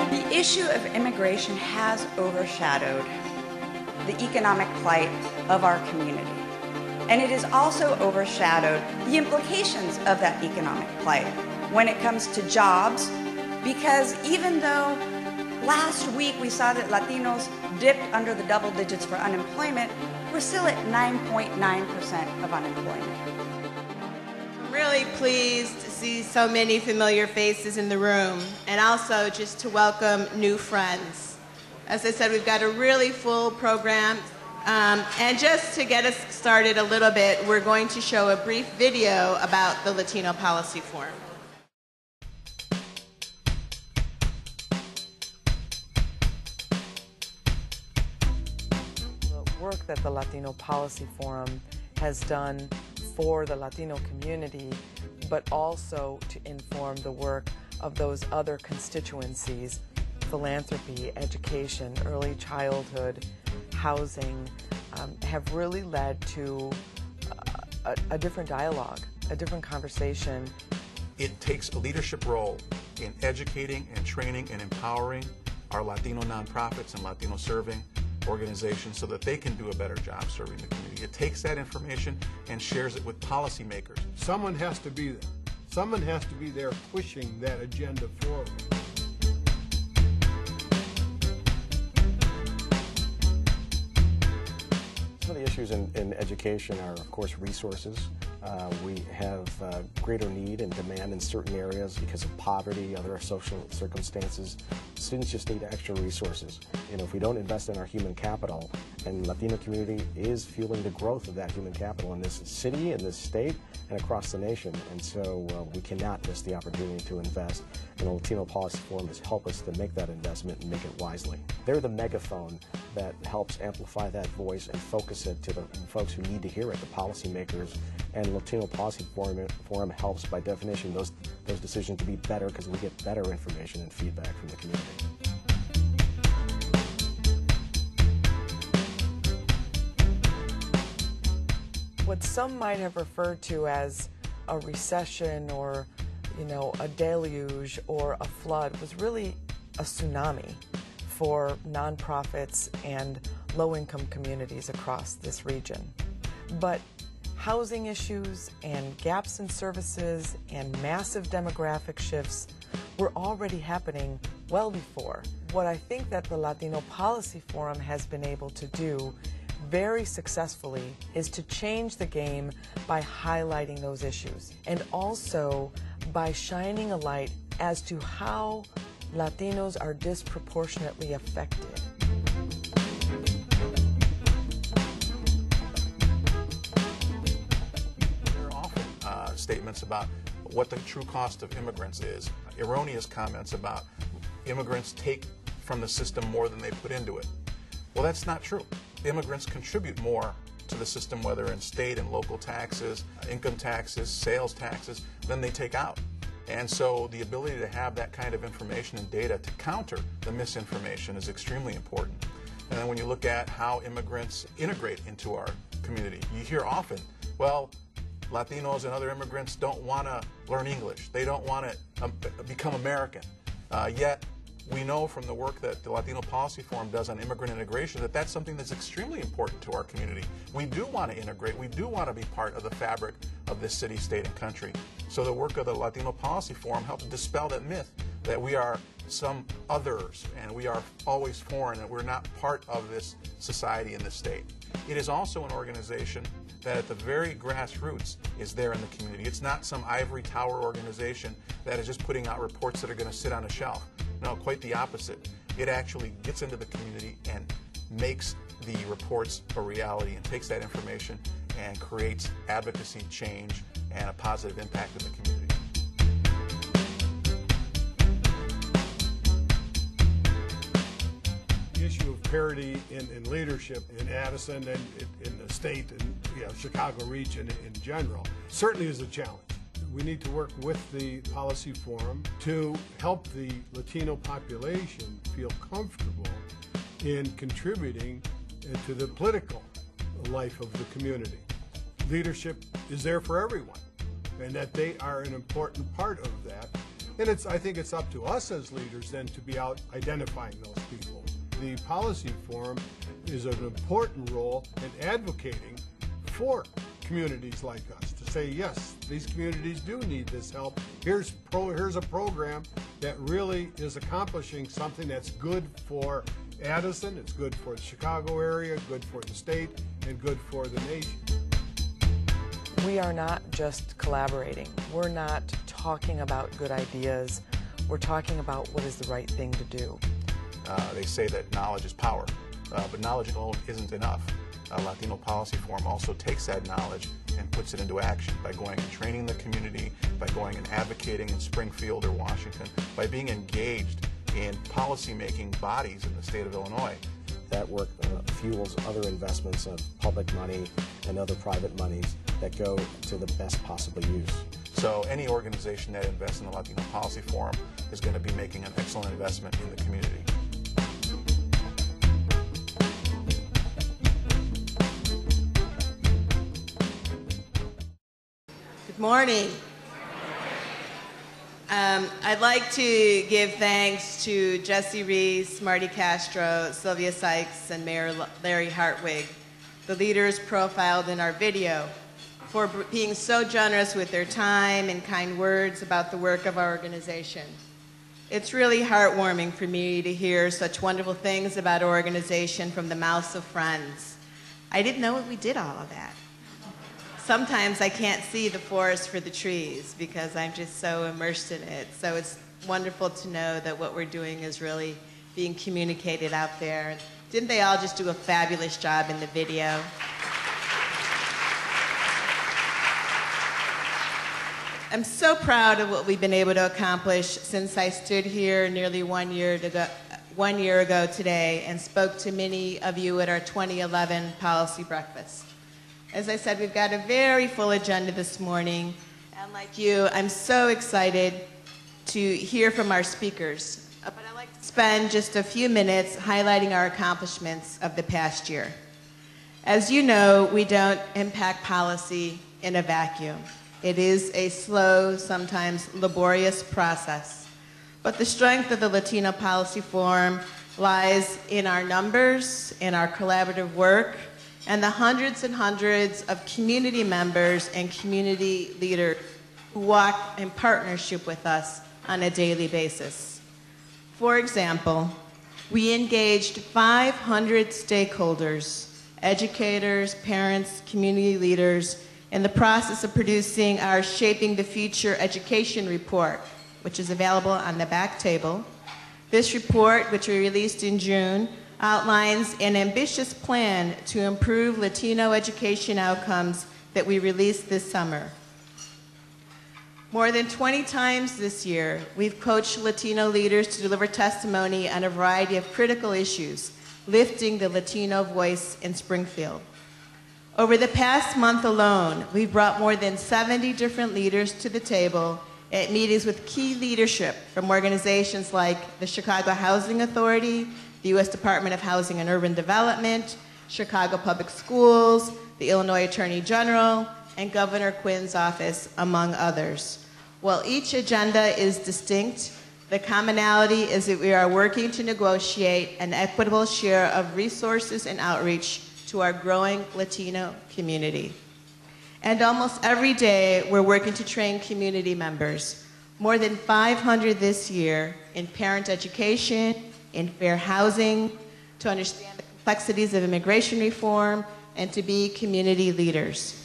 The issue of immigration has overshadowed the economic plight of our community. And it has also overshadowed the implications of that economic plight when it comes to jobs, because even though last week we saw that Latinos dipped under the double digits for unemployment, we're still at 9.9% of unemployment. I'm really pleased to see so many familiar faces in the room, and also just to welcome new friends. As I said, we've got a really full program, and just to get us started a little bit, we're going to show a brief video about the Latino Policy Forum. Work that the Latino Policy Forum has done for the Latino community, but also to inform the work of those other constituencies: philanthropy, education, early childhood, housing, have really led to a different dialogue, a different conversation. It takes a leadership role in educating and training and empowering our Latino nonprofits and Latino serving organizations so that they can do a better job serving the community. It takes that information and shares it with policymakers. Someone has to be there. Someone has to be there pushing that agenda forward. Some of the issues in education are, of course, resources. We have greater need and demand in certain areas because of poverty, other social circumstances. Students just need extra resources. You know, if we don't invest in our human capital, and Latino community is fueling the growth of that human capital in this city, in this state, and across the nation. And so we cannot miss the opportunity to invest. And the Latino Policy Forum has helped us to make that investment and make it wisely. They're the megaphone that helps amplify that voice and focus it to the folks who need to hear it, the policymakers. And Latino Policy Forum helps, by definition, those decisions to be better because we get better information and feedback from the community. What some might have referred to as a recession or, a deluge or a flood was really a tsunami for nonprofits and low-income communities across this region. But housing issues and gaps in services and massive demographic shifts were already happening well before. What I think that the Latino Policy Forum has been able to do very successfully is to change the game by highlighting those issues, and also by shining a light as to how Latinos are disproportionately affected. There are often statements about what the true cost of immigrants is, erroneous comments about immigrants take from the system more than they put into it. Well, that's not true. Immigrants contribute more to the system, whether in state and local taxes, income taxes, sales taxes, than they take out. And so the ability to have that kind of information and data to counter the misinformation is extremely important. And then when you look at how immigrants integrate into our community, you hear often, well, Latinos and other immigrants don't want to learn English. They don't want to become American. Yet we know from the work that the Latino Policy Forum does on immigrant integration that that's something that's extremely important to our community. We do want to integrate. We do want to be part of the fabric of this city, state, and country. So the work of the Latino Policy Forum helps dispel that myth that we are some others and we are always foreign and we're not part of this society in this state. It is also an organization that at the very grassroots is there in the community. It's not some ivory tower organization that is just putting out reports that are going to sit on a shelf. No, quite the opposite. It actually gets into the community and makes the reports a reality and takes that information and creates advocacy, change, and a positive impact in the community. The issue of parity in leadership in Addison and in the state and Chicago region in general certainly is a challenge. We need to work with the Policy Forum to help the Latino population feel comfortable in contributing to the political life of the community. leadership is there for everyone, and that they are an important part of that. And I think it's up to us as leaders then to be out identifying those people. The policy forum is an important role in advocating for communities like us to say, yes, these communities do need this help. Here's a program that really is accomplishing something that's good for Addison, it's good for the Chicago area, good for the state, and good for the nation. We are not just collaborating. We're not talking about good ideas. We're talking about what is the right thing to do. They say that knowledge is power, but knowledge alone isn't enough. Latino Policy Forum also takes that knowledge and puts it into action by going and training the community, by going and advocating in Springfield or Washington, by being engaged in policy-making bodies in the state of Illinois. That work fuels other investments of public money and other private monies that go to the best possible use. So any organization that invests in the Latino Policy Forum is going to be making an excellent investment in the community. Good morning. I'd like to give thanks to Jesse Reese, Marty Castro, Sylvia Sykes, and Mayor Larry Hartwig, the leaders profiled in our video, for being so generous with their time and kind words about the work of our organization. It's really heartwarming for me to hear such wonderful things about our organization from the mouths of friends. I didn't know we did all of that. Sometimes I can't see the forest for the trees because I'm just so immersed in it. So it's wonderful to know that what we're doing is really being communicated out there. Didn't they all just do a fabulous job in the video? I'm so proud of what we've been able to accomplish since I stood here nearly 1 year ago today and spoke to many of you at our 2011 policy breakfast. As I said, we've got a very full agenda this morning, and like you, I'm so excited to hear from our speakers. But I'd like to spend just a few minutes highlighting our accomplishments of the past year. As you know, we don't impact policy in a vacuum. It is a slow, sometimes laborious process. But the strength of the Latino Policy Forum lies in our numbers, in our collaborative work, and the hundreds and hundreds of community members and community leaders who walk in partnership with us on a daily basis. For example, we engaged 500 stakeholders, educators, parents, community leaders, in the process of producing our Shaping the Future Education report, which is available on the back table. This report, which we released in June, outlines an ambitious plan to improve Latino education outcomes that we released this summer. More than 20 times this year, we've coached Latino leaders to deliver testimony on a variety of critical issues, lifting the Latino voice in Springfield. Over the past month alone, we've brought more than 70 different leaders to the table at meetings with key leadership from organizations like the Chicago Housing Authority, the U.S. Department of Housing and Urban Development, Chicago Public Schools, the Illinois Attorney General, and Governor Quinn's office, among others. While each agenda is distinct, the commonality is that we are working to negotiate an equitable share of resources and outreach to our growing Latino community. And almost every day, we're working to train community members, more than 500 this year, in parent education, in fair housing, to understand the complexities of immigration reform, and to be community leaders.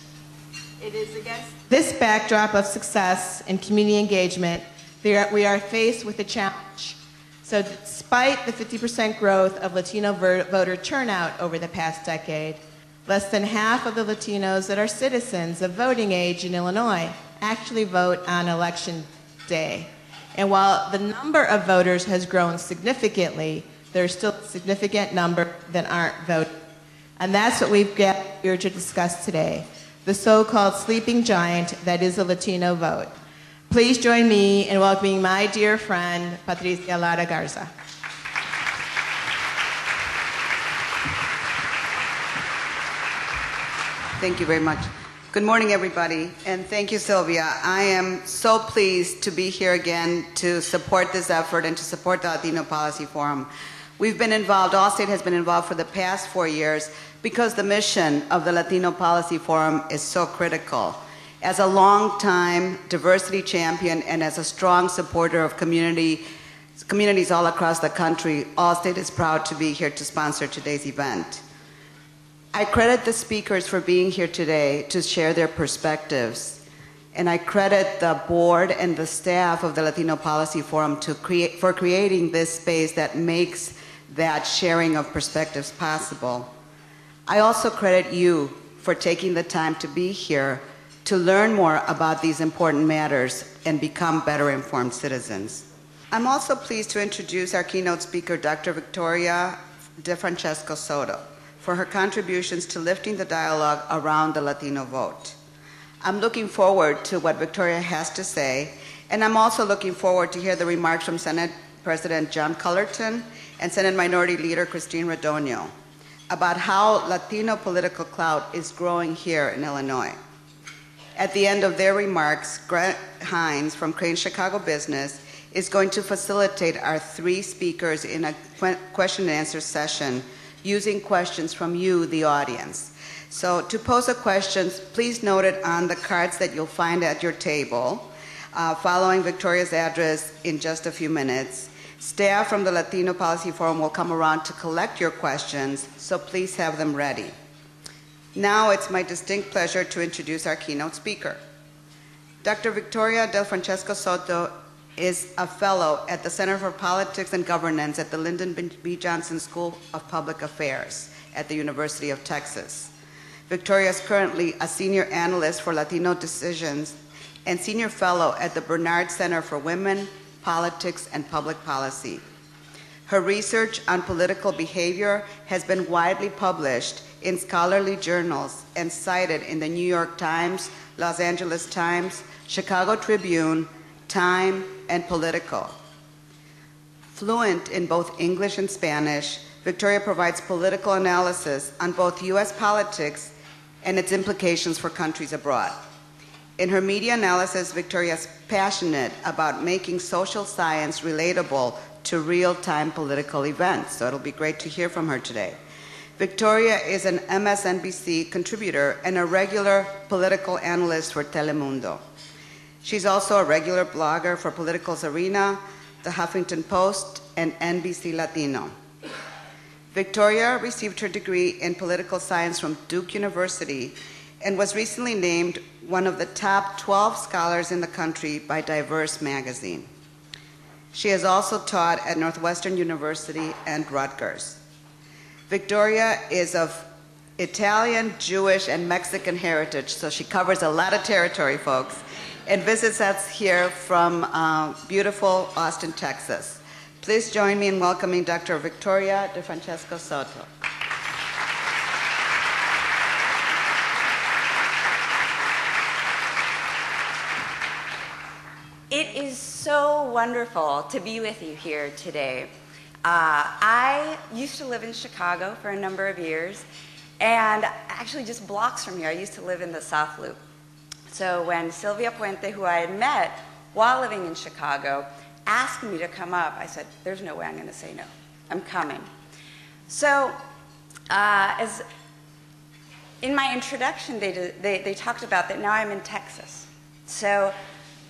It is against this backdrop of success and community engagement that we are faced with a challenge. So despite the 50% growth of Latino voter turnout over the past decade, less than half of the Latinos that are citizens of voting age in Illinois actually vote on election day. And while the number of voters has grown significantly, there's still a significant number that aren't voting. And that's what we've got here to discuss today, the so-called sleeping giant that is the Latino vote. Please join me in welcoming my dear friend, Patricia Lara Garza. Thank you very much. Good morning, everybody, and thank you, Sylvia. I am so pleased to be here again to support this effort and to support the Latino Policy Forum. We've been involved, Allstate has been involved for the past 4 years because the mission of the Latino Policy Forum is so critical. As a long-time diversity champion and as a strong supporter of communities all across the country, Allstate is proud to be here to sponsor today's event. I credit the speakers for being here today to share their perspectives, and I credit the board and the staff of the Latino Policy Forum for creating this space that makes that sharing of perspectives possible. I also credit you for taking the time to be here to learn more about these important matters and become better informed citizens. I'm also pleased to introduce our keynote speaker, Dr. Victoria De Francesco Soto, for her contributions to lifting the dialogue around the Latino vote. I'm looking forward to what Victoria has to say, and I'm also looking forward to hear the remarks from Senate President John Cullerton and Senate Minority Leader Christine Radogno about how Latino political clout is growing here in Illinois. At the end of their remarks, Grant Hines from Crane Chicago Business is going to facilitate our 3 speakers in a question and answer session using questions from you, the audience. So to pose a question, please note it on the cards that you'll find at your table. Following Victoria's address in just a few minutes, staff from the Latino Policy Forum will come around to collect your questions, so please have them ready. Now it's my distinct pleasure to introduce our keynote speaker. Dr. Victoria Del Francesco Soto is a fellow at the Center for Politics and Governance at the Lyndon B. Johnson School of Public Affairs at the University of Texas. Victoria is currently a senior analyst for Latino decisions and senior fellow at the Bernard Center for Women, Politics, and Public Policy. Her research on political behavior has been widely published in scholarly journals and cited in the New York Times, Los Angeles Times, Chicago Tribune, Time, and Politico. Fluent in both English and Spanish, Victoria provides political analysis on both U.S. politics and its implications for countries abroad. In her media analysis, Victoria is passionate about making social science relatable to real-time political events, so it'll be great to hear from her today. Victoria is an MSNBC contributor and a regular political analyst for Telemundo. She's also a regular blogger for Political's Arena, The Huffington Post, and NBC Latino. Victoria received her degree in political science from Duke University and was recently named one of the top 12 scholars in the country by Diverse magazine. She has also taught at Northwestern University and Rutgers. Victoria is of Italian, Jewish, and Mexican heritage, so she covers a lot of territory, folks, and visits us here from beautiful Austin, Texas. Please join me in welcoming Dr. Victoria De Francesco Soto. It is so wonderful to be with you here today. I used to live in Chicago for a number of years, and actually just blocks from here. I used to live in the South Loop. So when Sylvia Puente, who I had met while living in Chicago, asked me to come up, I said, there's no way I'm going to say no. I'm coming. So as in my introduction, they talked about that now I'm in Texas. So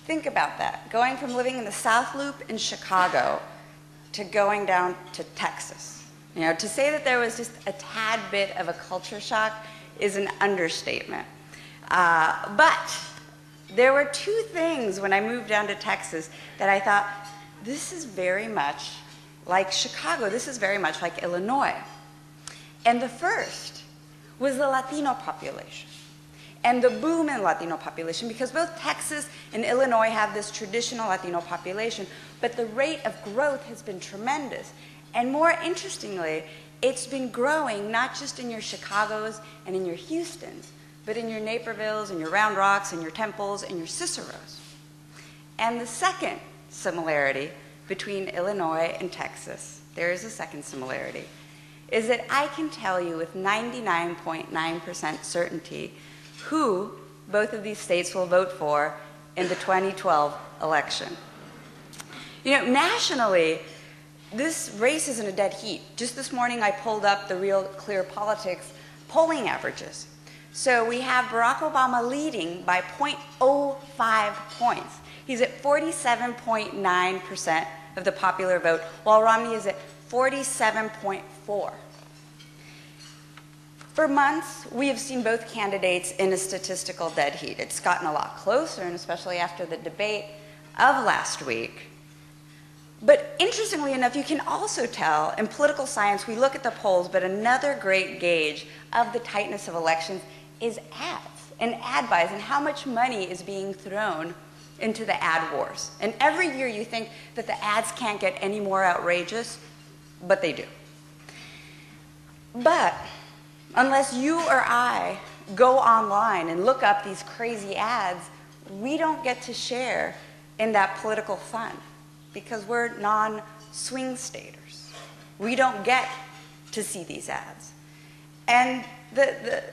think about that, going from living in the South Loop in Chicago to going down to Texas. You know, to say that there was just a tad bit of a culture shock is an understatement. But there were 2 things when I moved down to Texas that I thought, this is very much like Chicago. This is very much like Illinois. And the first was the Latino population and the boom in Latino population, because both Texas and Illinois have this traditional Latino population, but the rate of growth has been tremendous. And more interestingly, it's been growing not just in your Chicagos and in your Houstons, but in your Napervilles and your Round Rocks and your Temples and your Ciceros. And the second similarity between Illinois and Texas, there is a second similarity, is that I can tell you with 99.9% certainty who both of these states will vote for in the 2012 election. You know, nationally, this race is in a dead heat. Just this morning, I pulled up the Real Clear Politics polling averages. So we have Barack Obama leading by 0.05 points. He's at 47.9% of the popular vote, while Romney is at 47.4%. For months, we have seen both candidates in a statistical dead heat. It's gotten a lot closer, and especially after the debate of last week. But interestingly enough, you can also tell in political science, we look at the polls, but another great gauge of the tightness of elections is ads and ad buys and how much money is being thrown into the ad wars. And every year you think that the ads can't get any more outrageous, but they do. But unless you or I go online and look up these crazy ads, we don't get to share in that political fun because we're non-swing staters. We don't get to see these ads. And the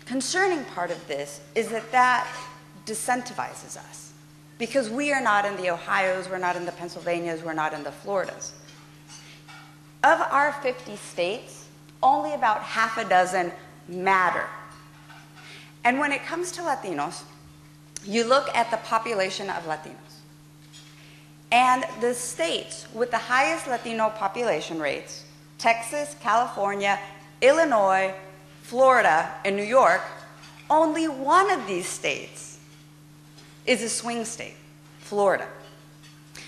concerning part of this is that disincentivizes us because we are not in the Ohios, we're not in the Pennsylvanias, we're not in the Floridas. Of our 50 states, only about half a dozen matter. And when it comes to Latinos, you look at the population of Latinos. And the states with the highest Latino population rates, Texas, California, Illinois, Florida, and New York, only one of these states is a swing state, Florida.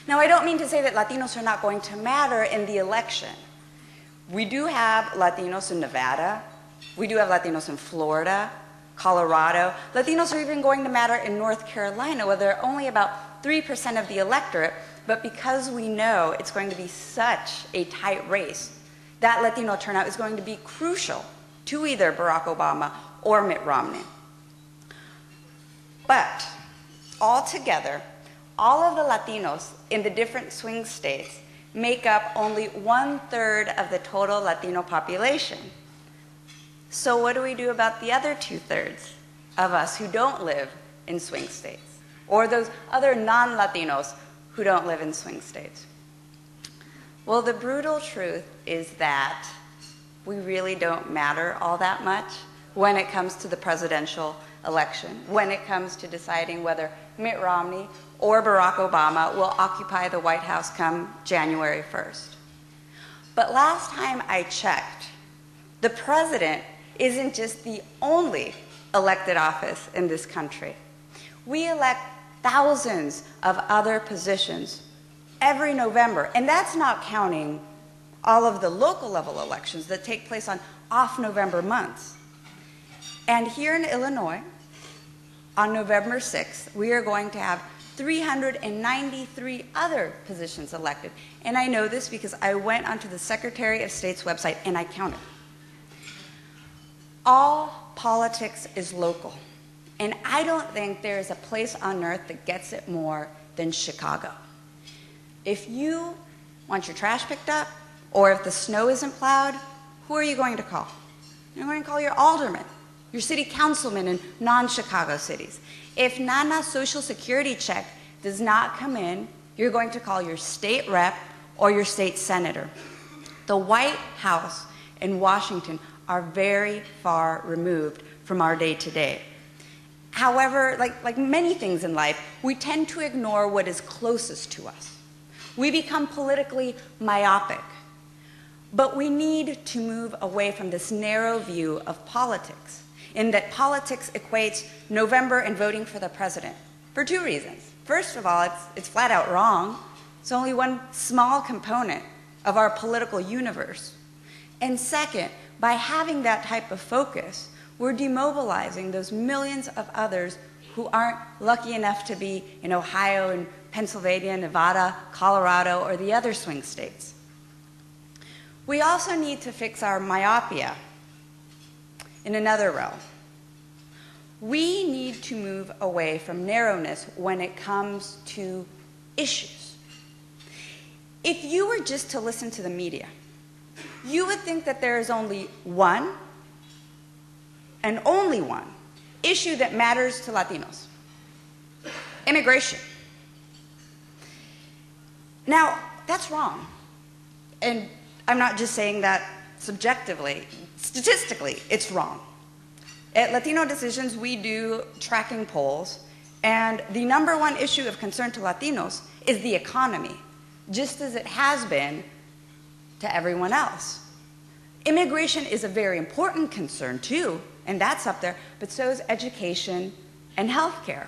Now, I don't mean to say that Latinos are not going to matter in the election. We do have Latinos in Nevada. We do have Latinos in Florida, Colorado. Latinos are even going to matter in North Carolina, where they're only about 3% of the electorate, but because we know it's going to be such a tight race, that Latino turnout is going to be crucial to either Barack Obama or Mitt Romney. But altogether, all of the Latinos in the different swing states make up only 1/3 of the total Latino population. So what do we do about the other 2/3 of us who don't live in swing states, or those other non-Latinos who don't live in swing states? Well, the brutal truth is that we really don't matter all that much when it comes to the presidential election, when it comes to deciding whether Mitt Romney or Barack Obama will occupy the White House come January 1st. But last time I checked, the president isn't just the only elected office in this country. We elect thousands of other positions every November, and that's not counting all of the local level elections that take place on off November months. And here in Illinois, on November 6th, we are going to have 393 other positions elected. And I know this because I went onto the Secretary of State's website and I counted. All politics is local. And I don't think there is a place on earth that gets it more than Chicago. If you want your trash picked up, or if the snow isn't plowed, who are you going to call? You're going to call your alderman, your city councilman in non-Chicago cities. If Nana's Social Security check does not come in, you're going to call your state rep or your state senator. The White House and Washington are very far removed from our day-to-day. However, like many things in life, we tend to ignore what is closest to us. We become politically myopic. But we need to move away from this narrow view of politics, in that politics equates November and voting for the president, for two reasons. First of all, it's flat out wrong. It's only one small component of our political universe. And second, by having that type of focus, we're demobilizing those millions of others who aren't lucky enough to be in Ohio and Pennsylvania, Nevada, Colorado, or the other swing states. We also need to fix our myopia in another realm. We need to move away from narrowness when it comes to issues. If you were just to listen to the media, you would think that there is only one, and only one, issue that matters to Latinos: immigration. Now, that's wrong. And I'm not just saying that subjectively. Statistically, it's wrong. At Latino Decisions, we do tracking polls, and the #1 issue of concern to Latinos is the economy, just as it has been to everyone else. Immigration is a very important concern too, and that's up there, but so is education and healthcare.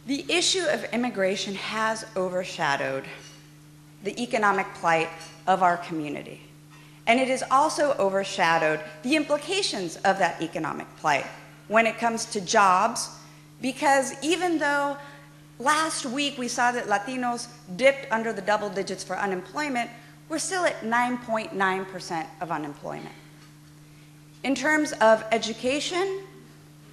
The issue of immigration has overshadowed the economic plight of our community. And it has also overshadowed the implications of that economic plight when it comes to jobs, because even though last week we saw that Latinos dipped under the double digits for unemployment, we're still at 9.9% of unemployment. In terms of education,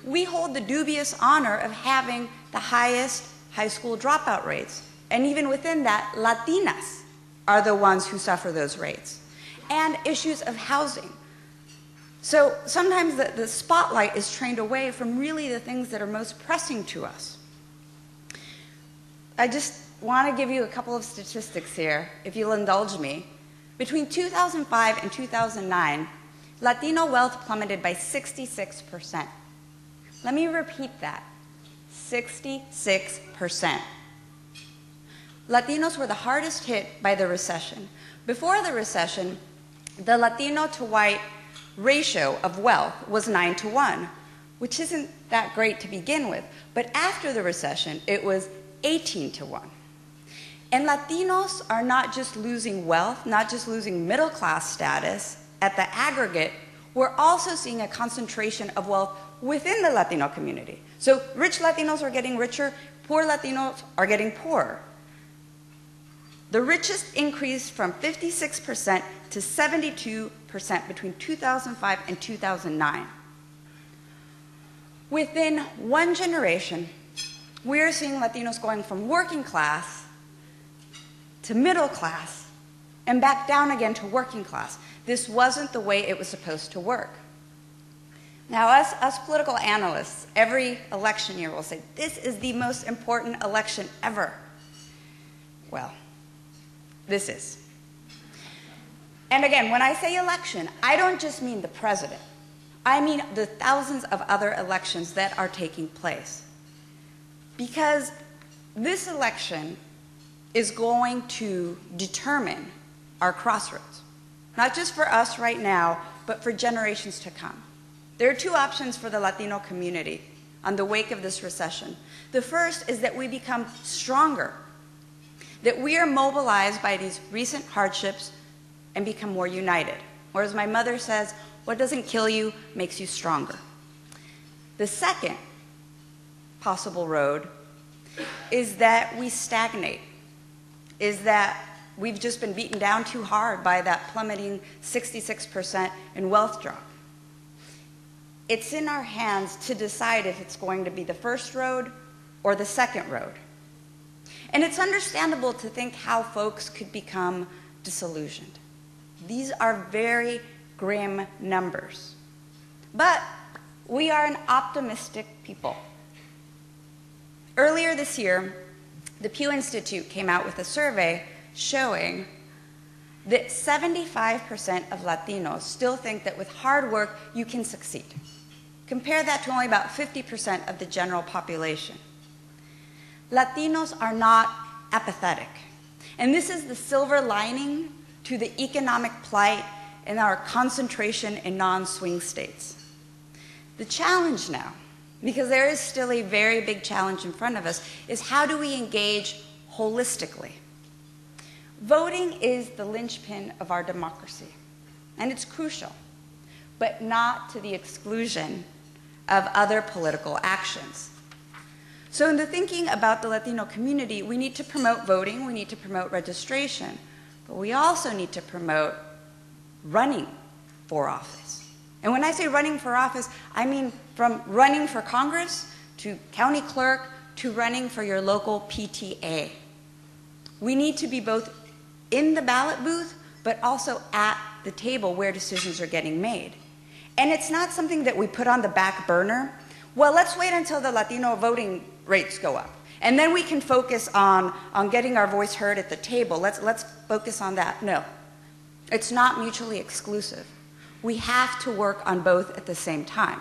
we hold the dubious honor of having the highest high school dropout rates. And even within that, Latinas are the ones who suffer those rates. And issues of housing. So sometimes the spotlight is trained away from really the things that are most pressing to us. I just want to give you a couple of statistics here, if you'll indulge me. Between 2005 and 2009, Latino wealth plummeted by 66%. Let me repeat that, 66%. Latinos were the hardest hit by the recession. Before the recession, the Latino to white ratio of wealth was 9-to-1, which isn't that great to begin with. But after the recession, it was 18-to-1. And Latinos are not just losing wealth, not just losing middle class status at the aggregate, we're also seeing a concentration of wealth within the Latino community. So rich Latinos are getting richer, poor Latinos are getting poorer. The richest increased from 56% to 72% between 2005 and 2009. Within one generation, we're seeing Latinos going from working class to middle class and back down again to working class. This wasn't the way it was supposed to work. Now, us political analysts, every election year will say, this is the most important election ever. Well, this is. And again, when I say election, I don't just mean the president. I mean the thousands of other elections that are taking place. Because this election is going to determine our crossroads. Not just for us right now, but for generations to come. There are two options for the Latino community on the wake of this recession. The first is that we become stronger, that we are mobilized by these recent hardships and become more united. Or as my mother says, what doesn't kill you makes you stronger. The second possible road is that we stagnate, is that we've just been beaten down too hard by that plummeting 66% in wealth drop. It's in our hands to decide if it's going to be the first road or the second road. And it's understandable to think how folks could become disillusioned. These are very grim numbers. But we are an optimistic people. Earlier this year, the Pew Institute came out with a survey showing that 75% of Latinos still think that with hard work, you can succeed. Compare that to only about 50% of the general population. Latinos are not apathetic. And this is the silver lining to the economic plight and our concentration in non-swing states. The challenge now, because there is still a very big challenge in front of us, is how do we engage holistically? Voting is the linchpin of our democracy, and it's crucial, but not to the exclusion of other political actions. So in the thinking about the Latino community, we need to promote voting, we need to promote registration, but we also need to promote running for office. And when I say running for office, I mean from running for Congress to county clerk to running for your local PTA. We need to be both in the ballot booth, but also at the table where decisions are getting made. And it's not something that we put on the back burner. Well, let's wait until the Latino voting rates go up. And then we can focus on getting our voice heard at the table. Let's focus on that. No, it's not mutually exclusive. We have to work on both at the same time.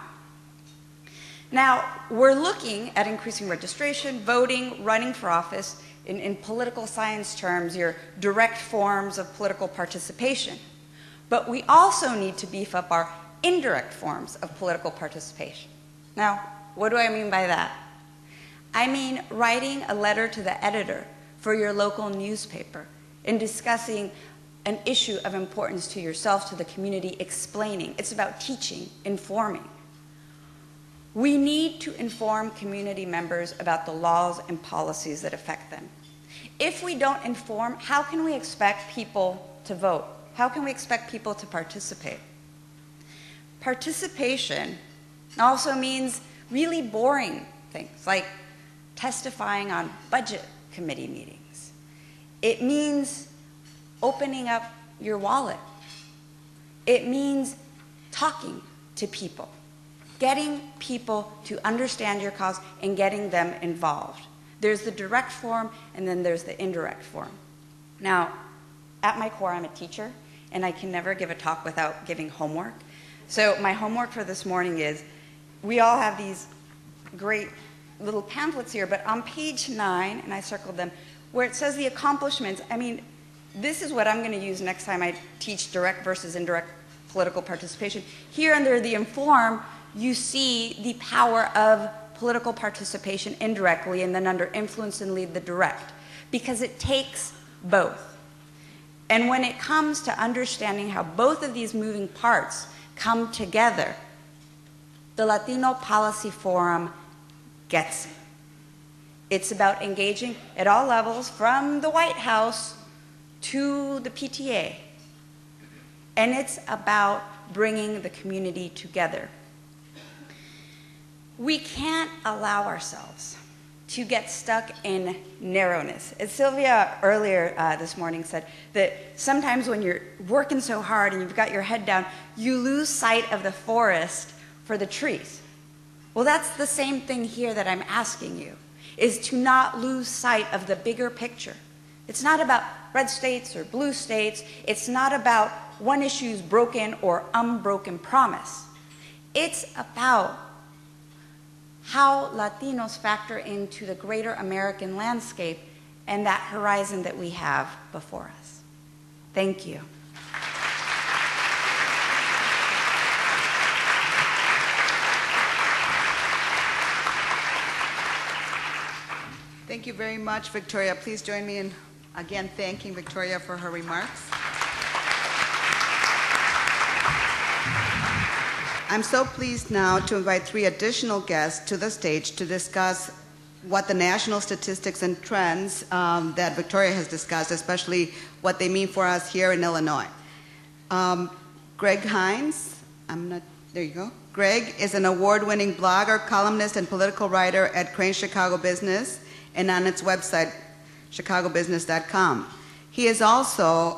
Now, we're looking at increasing registration, voting, running for office, in political science terms, your direct forms of political participation. But we also need to beef up our indirect forms of political participation. Now, what do I mean by that? I mean writing a letter to the editor for your local newspaper and discussing an issue of importance to yourself, to the community, explaining. It's about teaching, informing. We need to inform community members about the laws and policies that affect them. If we don't inform, how can we expect people to vote? How can we expect people to participate? Participation also means really boring things, like testifying on budget committee meetings. It means opening up your wallet. It means talking to people, getting people to understand your cause and getting them involved. There's the direct form, and then there's the indirect form. Now, at my core, I'm a teacher, and I can never give a talk without giving homework. So my homework for this morning is, we all have these great little pamphlets here, but on page 9, and I circled them, where it says the accomplishments, I mean, this is what I'm going to use next time I teach direct versus indirect political participation. Here under the inform, you see the power of political participation indirectly, and then under influence and lead, the direct, because it takes both. And when it comes to understanding how both of these moving parts come together, the Latino Policy Forum gets it. It's about engaging at all levels, from the White House to the PTA. And it's about bringing the community together. We can't allow ourselves to get stuck in narrowness. As Sylvia earlier this morning said, that sometimes when you're working so hard and you've got your head down, you lose sight of the forest for the trees. Well, that's the same thing here that I'm asking you, is to not lose sight of the bigger picture. It's not about red states or blue states. It's not about one issue's broken or unbroken promise. It's about how Latinos factor into the greater American landscape and that horizon that we have before us. Thank you. Thank you very much, Victoria. Please join me in, again, thanking Victoria for her remarks. I'm so pleased now to invite 3 additional guests to the stage to discuss what the national statistics and trends that Victoria has discussed, especially what they mean for us here in Illinois. Greg Hines, there you go. Greg is an award-winning blogger, columnist, and political writer at Crain's Chicago Business and on its website, chicagobusiness.com. He is also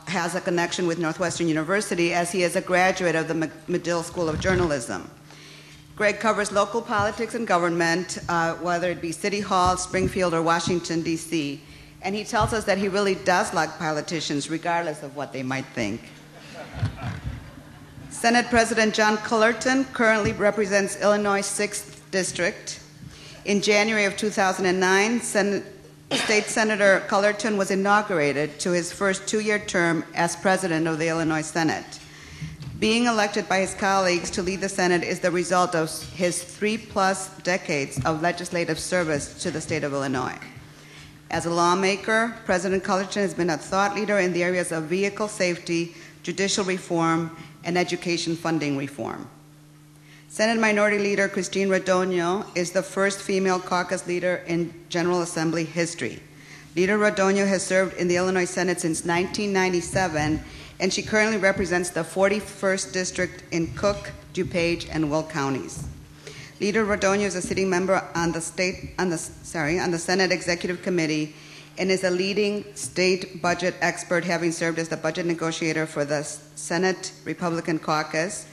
has a connection with Northwestern University, as he is a graduate of the Medill School of Journalism. Greg covers local politics and government, whether it be City Hall, Springfield, or Washington, D.C. And he tells us that he really does like politicians, regardless of what they might think. Senate President John Cullerton currently represents Illinois' 6th District. In January of 2009, State Senator Cullerton was inaugurated to his first 2-year term as president of the Illinois Senate. Being elected by his colleagues to lead the Senate is the result of his 3+ decades of legislative service to the state of Illinois. As a lawmaker, President Cullerton has been a thought leader in the areas of vehicle safety, judicial reform, and education funding reform. Senate Minority Leader Christine Radogno is the first female caucus leader in General Assembly history. Leader Radogno has served in the Illinois Senate since 1997, and she currently represents the 41st District in Cook, DuPage, and Will counties. Leader Radogno is a sitting member on the Senate Executive Committee and is a leading state budget expert, having served as the budget negotiator for the Senate Republican Caucus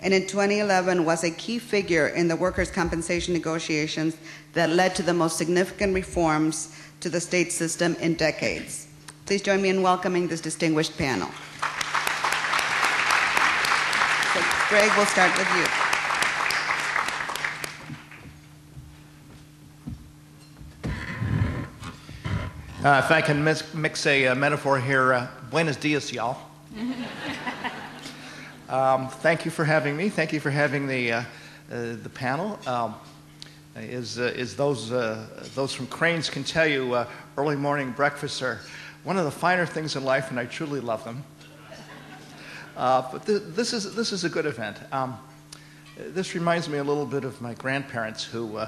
and in 2011 was a key figure in the workers' compensation negotiations that led to the most significant reforms to the state system in decades. Please join me in welcoming this distinguished panel. So, Greg, we'll start with you. If I can mix a metaphor here, buenos dias, y'all. Thank you for having me. Thank you for having the panel. As those from Cranes can tell you, early morning breakfasts are one of the finer things in life, and I truly love them. But this is a good event. This reminds me a little bit of my grandparents, who,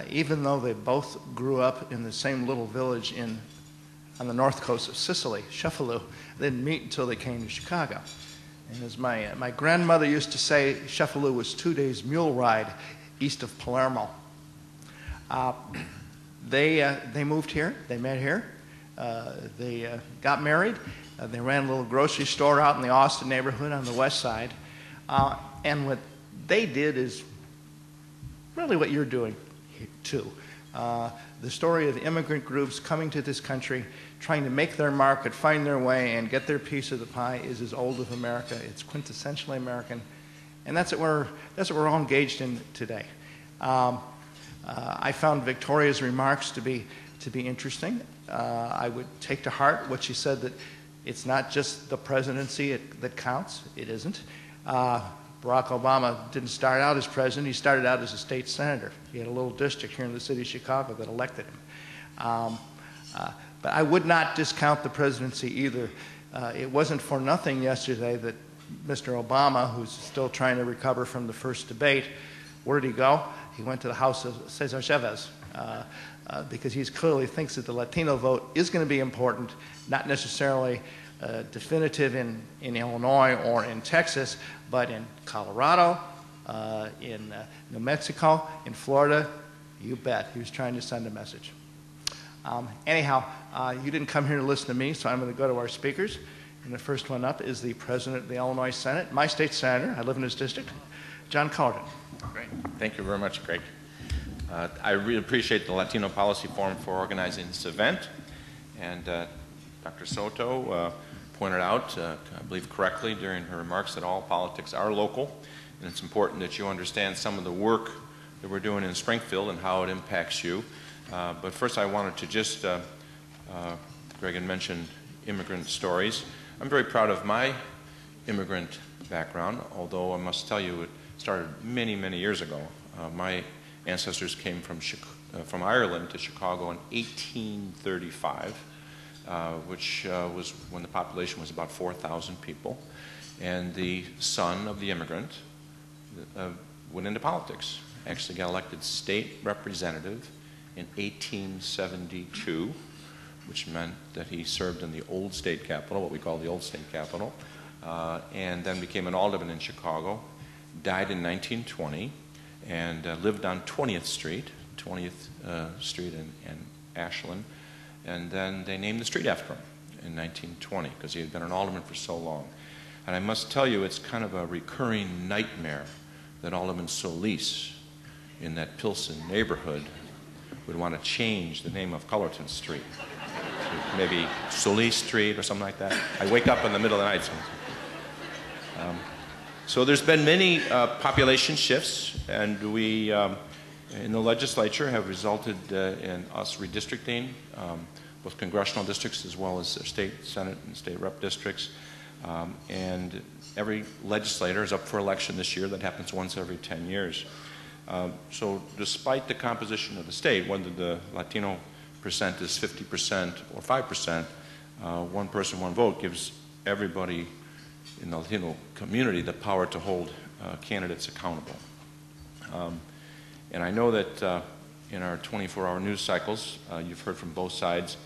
even though they both grew up in the same little village on the north coast of Sicily, Cefalù, they didn't meet until they came to Chicago. And as my grandmother used to say, Cefalù was 2 days mule ride east of Palermo. They moved here, they met here, they got married, they ran a little grocery store out in the Austin neighborhood on the west side, and what they did is really what you're doing here too. The story of immigrant groups coming to this country, trying to make their market, find their way, and get their piece of the pie is as old as America. It's quintessentially American, and that's what we're all engaged in today. I found Victoria's remarks to be interesting. I would take to heart what she said, that it's not just the presidency that counts. It isn't. Barack Obama didn't start out as president. He started out as a state senator. He had a little district here in the city of Chicago that elected him. But I would not discount the presidency either. It wasn't for nothing yesterday that Mr. Obama, who's still trying to recover from the first debate, where did he go? He went to the house of Cesar Chavez, because he clearly thinks that the Latino vote is going to be important, not necessarily definitive in Illinois or in Texas, but in Colorado, in New Mexico, in Florida. You bet. He was trying to send a message. Anyhow, you didn't come here to listen to me, so I'm going to go to our speakers. And the first one up is the president of the Illinois Senate, my state senator. I live in his district, John Cullerton. Great. Thank you very much, Greg. I really appreciate the Latino Policy Forum for organizing this event. And Dr. Soto pointed out, I believe correctly during her remarks, that all politics are local. And it's important that you understand some of the work that we're doing in Springfield and how it impacts you. But first I wanted to just, Greg had mentioned immigrant stories. I'm very proud of my immigrant background, although I must tell you it started many, many years ago. My ancestors came from Ireland to Chicago in 1835, which was when the population was about 4,000 people. And the son of the immigrant went into politics, actually got elected state representative in 1872, which meant that he served in the old state capitol, what we call the old state capitol, and then became an alderman in Chicago, died in 1920, and lived on 20th Street in Ashland, and then they named the street after him in 1920 because he had been an alderman for so long. And I must tell you, it's kind of a recurring nightmare that Alderman Solis in that Pilsen neighborhood would want to change the name of Cullerton Street to maybe Solis Street or something like that. I wake up in the middle of the night. So there's been many population shifts, and we in the legislature have resulted in us redistricting both congressional districts as well as state senate and state rep districts. And every legislator is up for election this year. That happens once every 10 years. So despite the composition of the state, whether the Latino percent is 50% or 5%, one person, one vote gives everybody in the Latino community the power to hold candidates accountable. And I know that in our 24-hour news cycles, you've heard from both sides,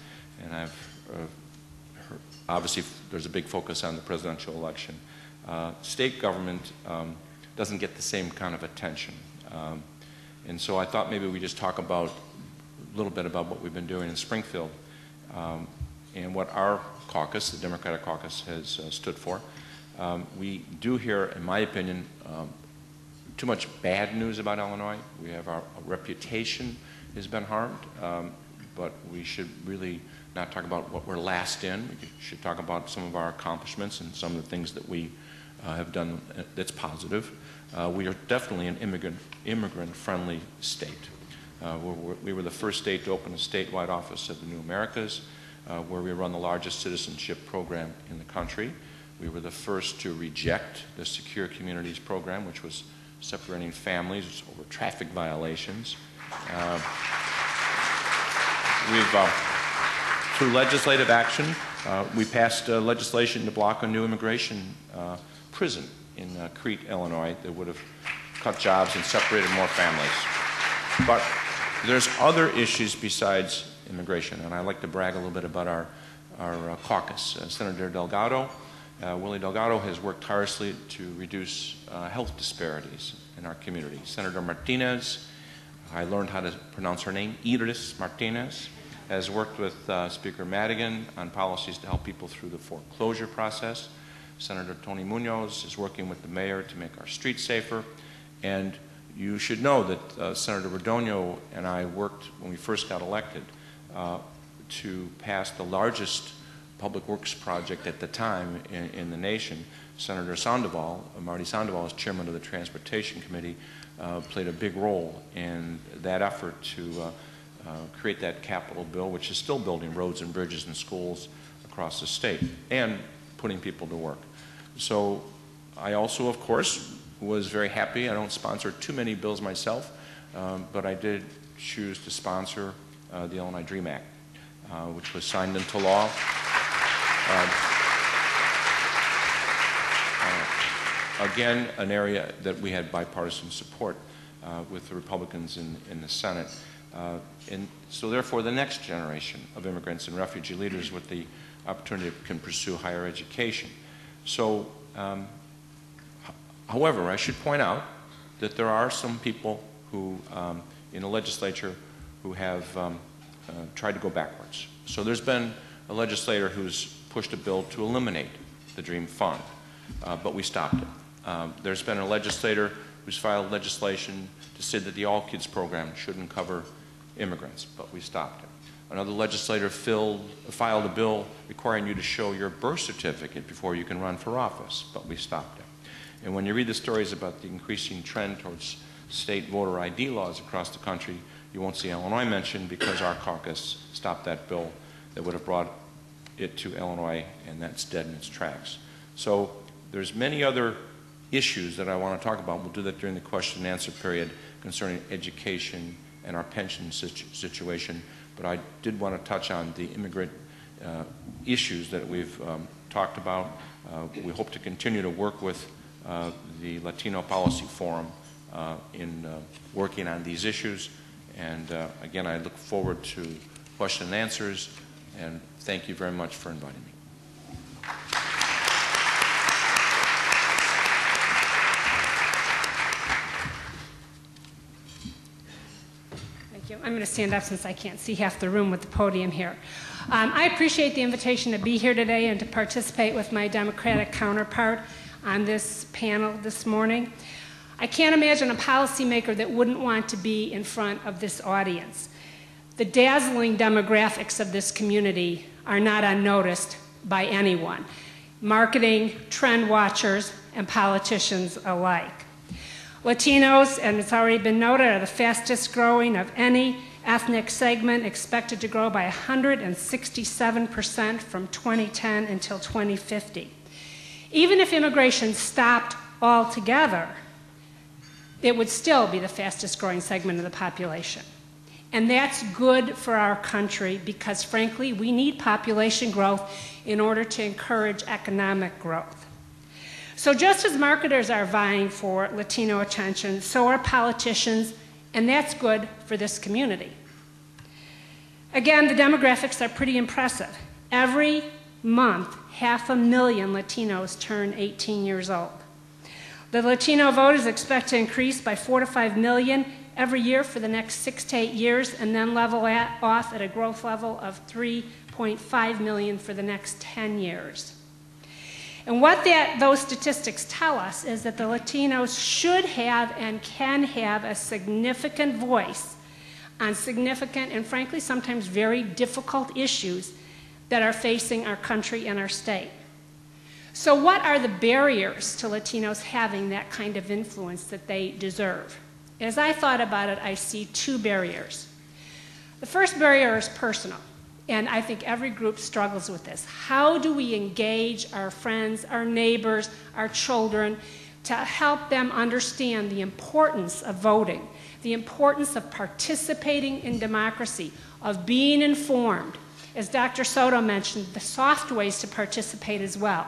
and I've heard, obviously there's a big focus on the presidential election. State government doesn't get the same kind of attention. And so I thought maybe we just talk about a little bit about what we've been doing in Springfield and what our caucus, the Democratic caucus, has stood for. We do hear, in my opinion, too much bad news about Illinois. We have our reputation has been harmed, but we should really not talk about what we're last in. We should talk about some of our accomplishments and some of the things that we have done that's positive. We are definitely an immigrant-friendly state. We were the first state to open a statewide office of the New Americas, where we run the largest citizenship program in the country. We were the first to reject the Secure Communities program, which was separating families over traffic violations. Through legislative action, we passed legislation to block a new immigration prison in Crete, Illinois, that would have cut jobs and separated more families. But there's other issues besides immigration, and I'd like to brag a little bit about our caucus. Senator Delgado, Willie Delgado, has worked tirelessly to reduce health disparities in our community. Senator Martinez, I learned how to pronounce her name, Iris Martinez, has worked with Speaker Madigan on policies to help people through the foreclosure process. Senator Tony Munoz is working with the mayor to make our streets safer. And you should know that Senator Rodonio and I worked, when we first got elected, to pass the largest public works project at the time in the nation. Senator Sandoval, Marty Sandoval, as chairman of the Transportation Committee, played a big role in that effort to create that capital bill, which is still building roads and bridges and schools across the state and putting people to work. So I also, of course, was very happy. I don't sponsor too many bills myself, but I did choose to sponsor the Illinois DREAM Act, which was signed into law. Again, an area that we had bipartisan support with the Republicans in the Senate. And so therefore, the next generation of immigrants and refugee leaders with the opportunity can pursue higher education. So, however, I should point out that there are some people who, in the legislature, who have tried to go backwards. So there's been a legislator who's pushed a bill to eliminate the DREAM Fund, but we stopped it. There's been a legislator who's filed legislation to say that the All Kids program shouldn't cover immigrants, but we stopped it. Another legislator filed a bill requiring you to show your birth certificate before you can run for office, but we stopped it. And when you read the stories about the increasing trend towards state voter ID laws across the country, you won't see Illinois mentioned because our caucus stopped that bill that would have brought it to Illinois, and that's dead in its tracks. So there's many other issues that I want to talk about. We'll do that during the question and answer period concerning education and our pension situation. But I did want to touch on the immigrant issues that we've talked about. We hope to continue to work with the Latino Policy Forum in working on these issues. And again, I look forward to question and answers, and thank you very much for inviting me. I'm going to stand up since I can't see half the room with the podium here. I appreciate the invitation to be here today and to participate with my Democratic counterpart on this panel this morning. I can't imagine a policymaker that wouldn't want to be in front of this audience. The dazzling demographics of this community are not unnoticed by anyone, marketing, trend watchers, and politicians alike. Latinos, and it's already been noted, are the fastest growing of any ethnic segment, expected to grow by 167% from 2010 until 2050. Even if immigration stopped altogether, it would still be the fastest growing segment of the population. And that's good for our country because, frankly, we need population growth in order to encourage economic growth. So just as marketers are vying for Latino attention, so are politicians, and that's good for this community. Again, the demographics are pretty impressive. Every month, 500,000 Latinos turn 18 years old. The Latino vote is expected to increase by 4 to 5 million every year for the next 6 to 8 years, and then level off at a growth level of 3.5 million for the next 10 years. And what those statistics tell us is that the Latinos should have and can have a significant voice on significant and frankly sometimes very difficult issues that are facing our country and our state. So what are the barriers to Latinos having that kind of influence that they deserve? As I thought about it, I see two barriers. The first barrier is personal, and I think every group struggles with this. How do we engage our friends, our neighbors, our children to help them understand the importance of voting, the importance of participating in democracy, of being informed? As Dr. Soto mentioned, the soft ways to participate as well.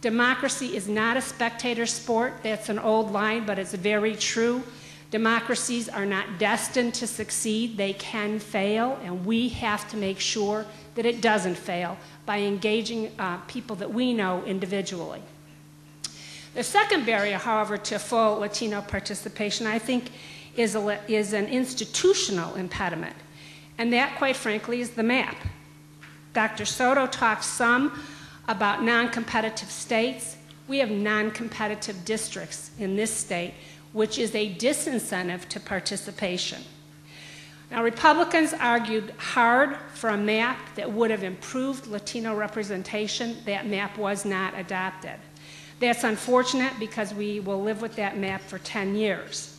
Democracy is not a spectator sport. That's an old line, but it's very true. Democracies are not destined to succeed. They can fail, and we have to make sure that it doesn't fail by engaging people that we know individually. The second barrier, however, to full Latino participation, I think, is an institutional impediment, and that, quite frankly, is the map. Dr. Soto talked some about non-competitive states. We have non-competitive districts in this state, which is a disincentive to participation. Now, Republicans argued hard for a map that would have improved Latino representation. That map was not adopted. That's unfortunate because we will live with that map for 10 years.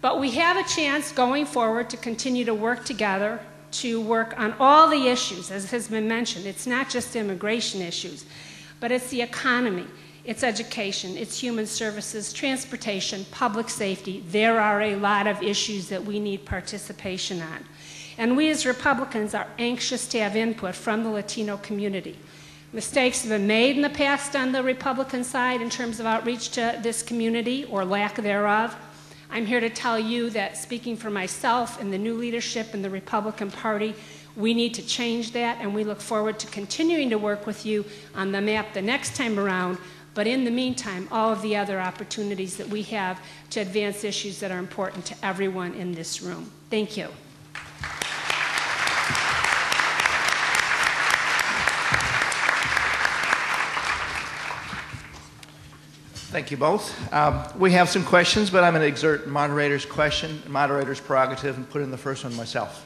But we have a chance going forward to continue to work together, to work on all the issues, as has been mentioned. It's not just immigration issues, but it's the economy, it's education, it's human services, transportation, public safety. There are a lot of issues that we need participation on. And we as Republicans are anxious to have input from the Latino community. Mistakes have been made in the past on the Republican side in terms of outreach to this community, or lack thereof. I'm here to tell you that, speaking for myself and the new leadership in the Republican Party, we need to change that, and we look forward to continuing to work with you on the map the next time around. But in the meantime, all of the other opportunities that we have to advance issues that are important to everyone in this room. Thank you. Thank you both. We have some questions, but I'm going to exert moderator's prerogative and put in the first one myself.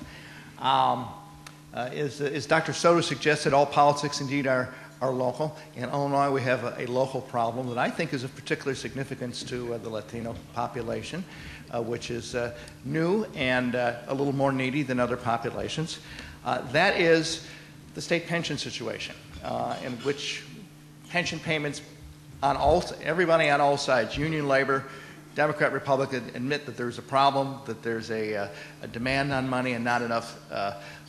As Dr. Soto suggested, all politics indeed are local. In Illinois, we have a local problem that I think is of particular significance to the Latino population, which is new and a little more needy than other populations. That is the state pension situation, in which pension payments on everybody on all sides, union, labor, Democrat, Republican, admit that there's a problem, that there's a demand on money and not enough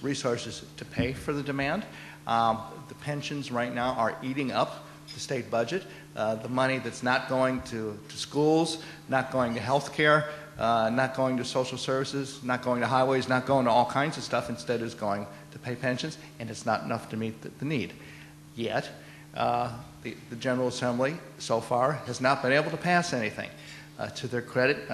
resources to pay for the demand. The pensions right now are eating up the state budget. The money that's not going to schools, not going to health care, not going to social services, not going to highways, not going to all kinds of stuff, instead is going to pay pensions, and it's not enough to meet the need. Yet, the General Assembly so far has not been able to pass anything. To their credit,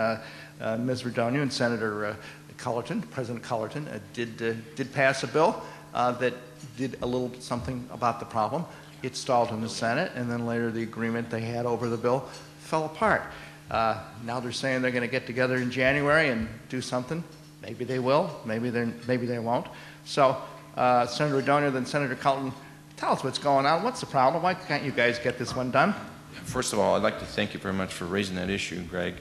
Ms. Redonia and Senator Cullerton, President Cullerton, did pass a bill that did a little something about the problem. It stalled in the Senate, and then later the agreement they had over the bill fell apart. Now they're saying they're going to get together in January and do something. Maybe they will, maybe they won't. So Senator Redonia, then Senator Cullerton, tell us what's going on. What's the problem? Why can't you guys get this one done? First of all, I'd like to thank you very much for raising that issue, Greg.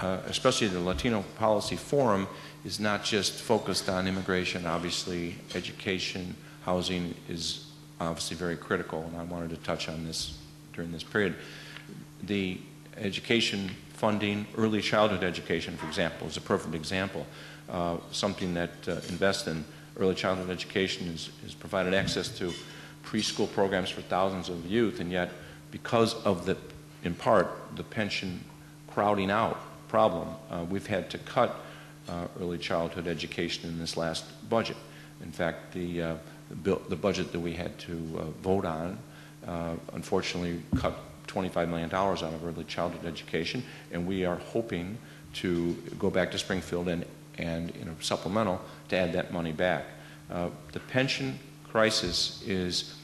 Especially the Latino Policy Forum is not just focused on immigration. Obviously, education, housing is obviously very critical, and I wanted to touch on this during this period. The education funding, early childhood education, for example, is a perfect example. Something that invests in early childhood education has provided access to preschool programs for thousands of youth, and yet because of in part, the pension crowding out problem, we've had to cut early childhood education in this last budget. In fact, the budget that we had to vote on, unfortunately, cut $25 million out of early childhood education, and we are hoping to go back to Springfield and in a supplemental to add that money back. The pension crisis is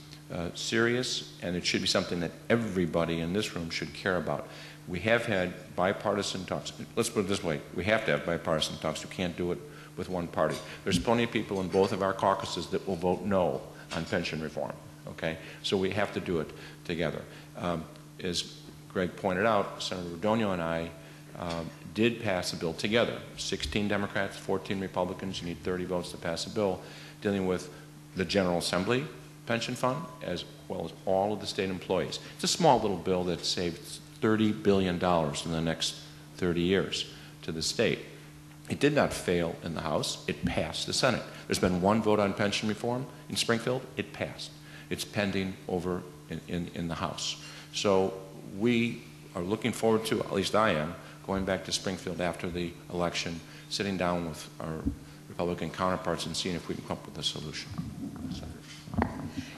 serious, and it should be something that everybody in this room should care about. We have had bipartisan talks. Let's put it this way. We have to have bipartisan talks. You can't do it with one party. There's plenty of people in both of our caucuses that will vote no on pension reform. Okay? So we have to do it together. As Greg pointed out, Senator Rodonio and I did pass a bill together. 16 Democrats, 14 Republicans. You need 30 votes to pass a bill dealing with the General Assembly pension fund as well as all of the state employees. It's a small little bill that saved $30 billion in the next 30 years to the state. It did not fail in the House. It passed the Senate. There's been one vote on pension reform in Springfield. It passed. It's pending over in the House. So we are looking forward to, at least I am, going back to Springfield after the election, sitting down with our Republican counterparts and seeing if we can come up with a solution.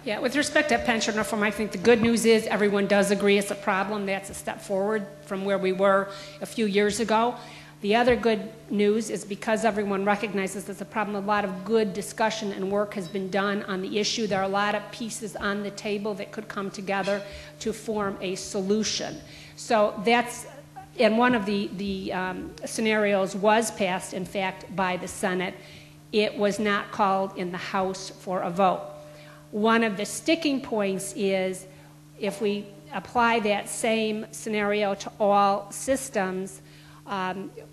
Yeah, with respect to pension reform, I think the good news is everyone does agree it's a problem. That's a step forward from where we were a few years ago. The other good news is because everyone recognizes it's a problem, a lot of good discussion and work has been done on the issue. There are a lot of pieces on the table that could come together to form a solution. So that's, and one of the scenarios was passed, in fact, by the Senate. It was not called in the House for a vote. One of the sticking points is if we apply that same scenario to all systems,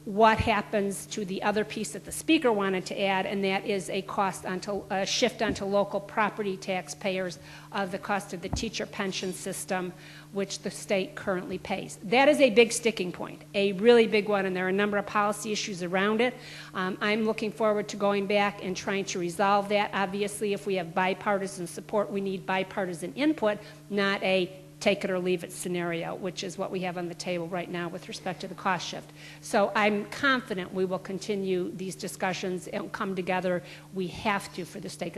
what happens to the other piece that the Speaker wanted to add, and that is a shift onto local property taxpayers of the cost of the teacher pension system, which the state currently pays. That is a big sticking point, a really big one, and there are a number of policy issues around it. I'm looking forward to going back and trying to resolve that. Obviously, if we have bipartisan support, we need bipartisan input, not a take it or leave it scenario, which is what we have on the table right now with respect to the cost shift. So I'm confident we will continue these discussions and come together. We have to for the sake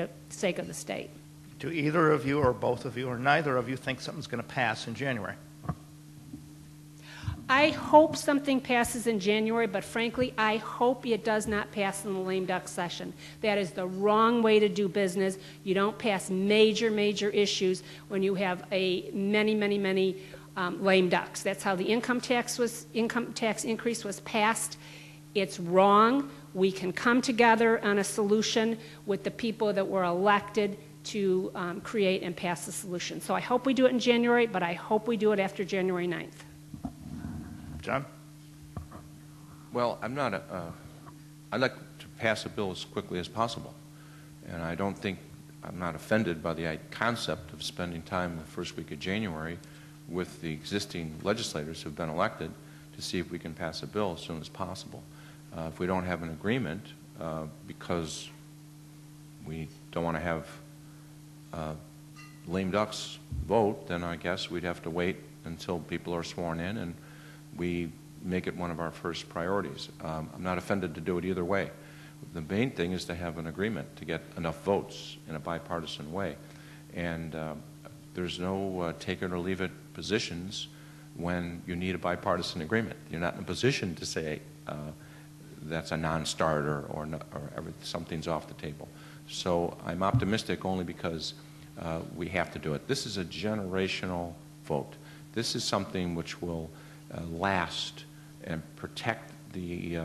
of the state. Do either of you or both of you or neither of you think something's going to pass in January? I hope something passes in January, but frankly, I hope it does not pass in the lame duck session. That is the wrong way to do business. You don't pass major issues when you have many lame ducks. That's how the income tax increase was passed. It's wrong. We can come together on a solution with the people that were elected to create and pass the solution. So I hope we do it in January, but I hope we do it after January 9th. John? Well, I'd like to pass a bill as quickly as possible. And I'm not offended by the concept of spending time the first week of January with the existing legislators who've been elected to see if we can pass a bill as soon as possible. If we don't have an agreement because we don't want to have lame ducks vote, then I guess we'd have to wait until people are sworn in and we make it one of our first priorities. I'm not offended to do it either way. The main thing is to have an agreement, to get enough votes in a bipartisan way. And there's no take it or leave it positions when you need a bipartisan agreement. You're not in a position to say that's a non-starter or something's off the table. So I'm optimistic only because we have to do it. This is a generational vote. This is something which will last and protect the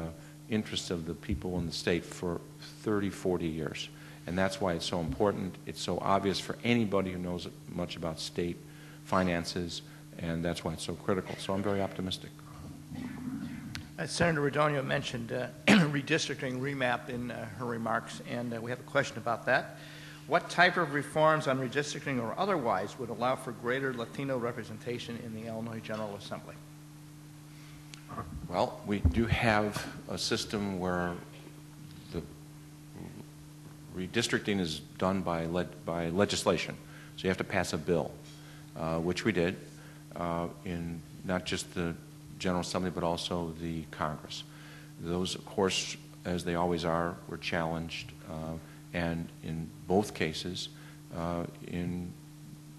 interests of the people in the state for 30, 40 years. And that's why it's so important. It's so obvious for anybody who knows much about state finances, and that's why it's so critical. So I'm very optimistic. Senator Rodonio mentioned redistricting remap in her remarks, and we have a question about that. What type of reforms on redistricting or otherwise would allow for greater Latino representation in the Illinois General Assembly? Well, we do have a system where the redistricting is done by legislation. So you have to pass a bill, which we did in not just the General Assembly but also the Congress. Those, of course, as they always are, were challenged, and in both cases, in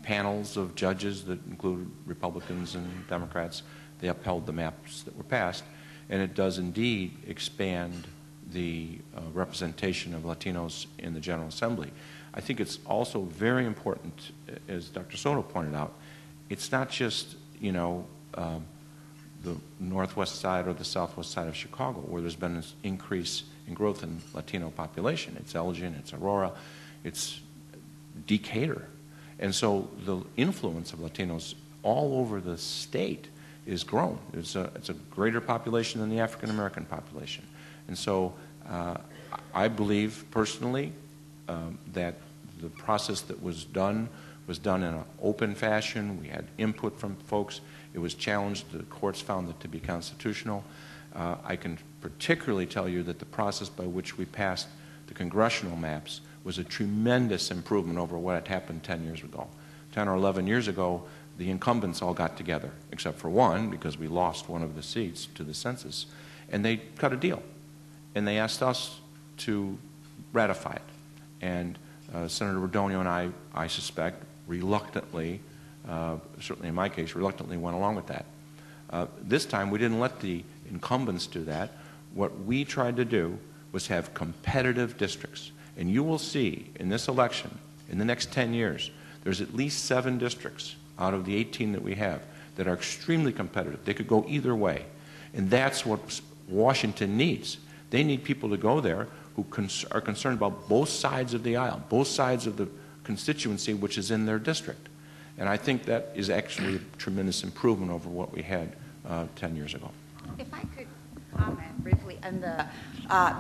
panels of judges that include Republicans and Democrats, they upheld the maps that were passed, and it does indeed expand the representation of Latinos in the General Assembly. I think it's also very important, as Dr. Soto pointed out, it's not just, you know, the northwest side or the southwest side of Chicago where there's been this increase in growth in Latino population. It's Elgin, it's Aurora, it's Decatur. And so the influence of Latinos all over the state is grown. It's a greater population than the African American population. And so I believe personally that the process that was done in an open fashion. We had input from folks. It was challenged. The courts found it to be constitutional. I can particularly tell you that the process by which we passed the congressional maps was a tremendous improvement over what had happened 10 years ago. 10 or 11 years ago, the incumbents all got together, except for one, because we lost one of the seats to the census, and they cut a deal. And they asked us to ratify it. And Senator Rodonio and I suspect, reluctantly, certainly in my case, reluctantly went along with that. This time, we didn't let the incumbents do that. What we tried to do was have competitive districts. And you will see in this election, in the next 10 years, there's at least 7 districts out of the 18 that we have that are extremely competitive. They could go either way. And that's what Washington needs. They need people to go there who are concerned about both sides of the aisle, both sides of the constituency which is in their district. And I think that is actually a tremendous improvement over what we had 10 years ago. If I could comment briefly on the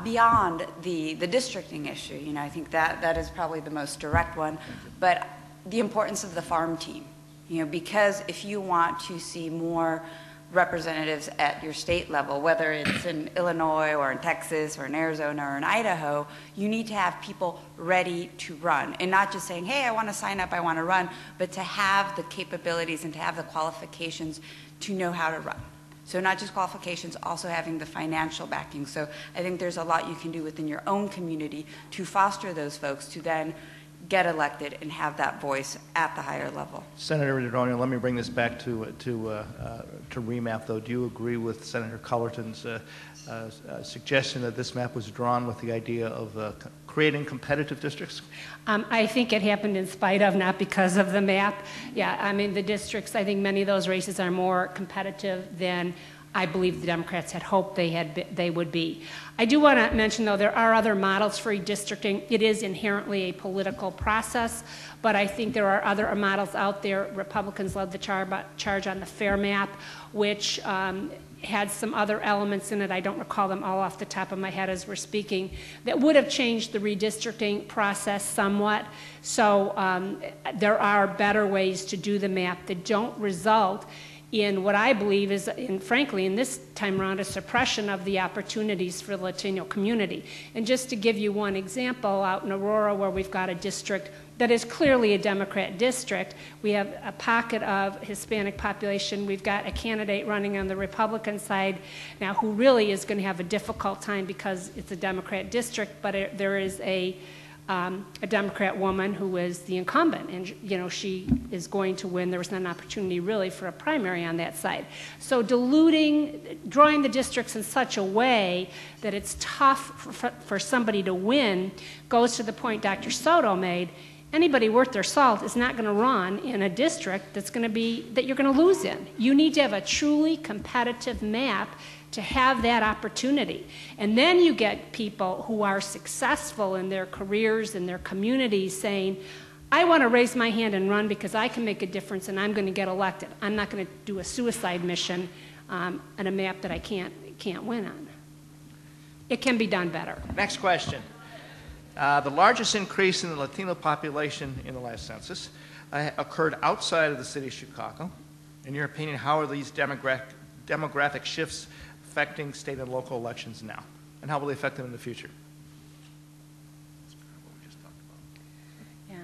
beyond the districting issue, you know, I think that is probably the most direct one, but the importance of the farm team, you know, because if you want to see more representatives at your state level, whether it's in Illinois or in Texas or in Arizona or in Idaho, you need to have people ready to run, and not just saying, hey, I want to sign up, I want to run, but to have the capabilities and to have the qualifications to know how to run. So not just qualifications, also having the financial backing. So I think there's a lot you can do within your own community to foster those folks to then get elected and have that voice at the higher level. Senator Rodonio, let me bring this back to remap, though. Do you agree with Senator Cullerton's suggestion that this map was drawn with the idea of creating competitive districts? I think it happened in spite of, not because of the map. Yeah, I mean, the districts, I think many of those races are more competitive than I believe the Democrats had hoped they would be. I do want to mention, though, there are other models for redistricting. It is inherently a political process, but I think there are other models out there. Republicans led the charge on the FAIR map, which had some other elements in it. I don't recall them all off the top of my head as we're speaking, that would have changed the redistricting process somewhat. So there are better ways to do the map that don't result in what I believe is, frankly, in this time around, a suppression of the opportunities for the Latino community. And just to give you one example, out in Aurora, where we've got a district that is clearly a Democrat district, we have a pocket of Hispanic population. We've got a candidate running on the Republican side now who really is going to have a difficult time because it's a Democrat district, but there is a Democrat woman who is the incumbent, and you know, she is going to win. There was not an opportunity really for a primary on that side. So drawing the districts in such a way that it's tough for somebody to win goes to the point Dr. Soto made. Anybody worth their salt is not going to run in a district that you're going to lose in. You need to have a truly competitive map to have that opportunity. And then you get people who are successful in their careers and their communities saying, I want to raise my hand and run because I can make a difference and I'm going to get elected. I'm not going to do a suicide mission on a map that I can't win on. It can be done better. Next question. The largest increase in the Latino population in the last census occurred outside of the city of Chicago. In your opinion, how are these demographic shifts affecting state and local elections now, and how will they affect them in the future? Yeah.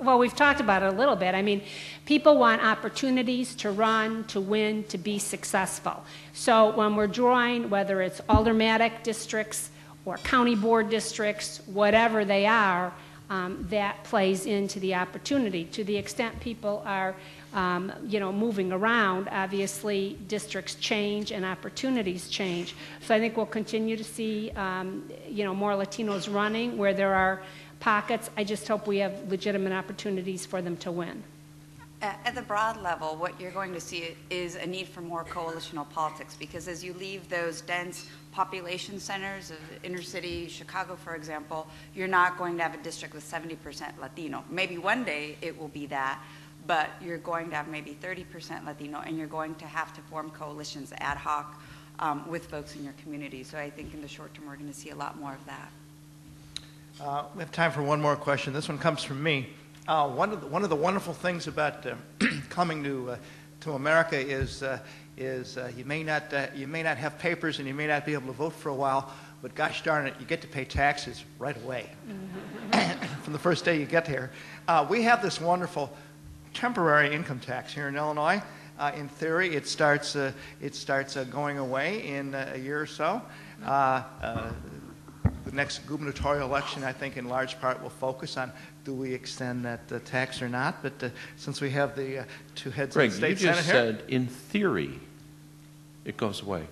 Well, we've talked about it a little bit. I mean, people want opportunities to run, to win, to be successful. So when we're drawing, whether it's aldermanic districts or county board districts, whatever they are, that plays into the opportunity. To the extent people are moving around, obviously districts change and opportunities change. So I think we'll continue to see, more Latinos running where there are pockets. I just hope we have legitimate opportunities for them to win. At the broad level, what you're going to see is a need for more coalitional politics, because as you leave those dense population centers of inner city Chicago, for example, you're not going to have a district with 70% Latino. Maybe one day it will be that, but you're going to have maybe 30% Latino, and you're going to have to form coalitions ad hoc with folks in your community. So I think in the short term we're going to see a lot more of that. We have time for one more question. This one comes from me. One of the wonderful things about coming to America is you may not have papers and you may not be able to vote for a while, but gosh darn it, you get to pay taxes right away from the first day you get here. We have this wonderful temporary income tax here in Illinois. In theory, it starts going away in a year or so. The next gubernatorial election, I think, in large part will focus on do we extend that tax or not. But since we have the two heads of the state senate here, Greg, you just said in theory it goes away,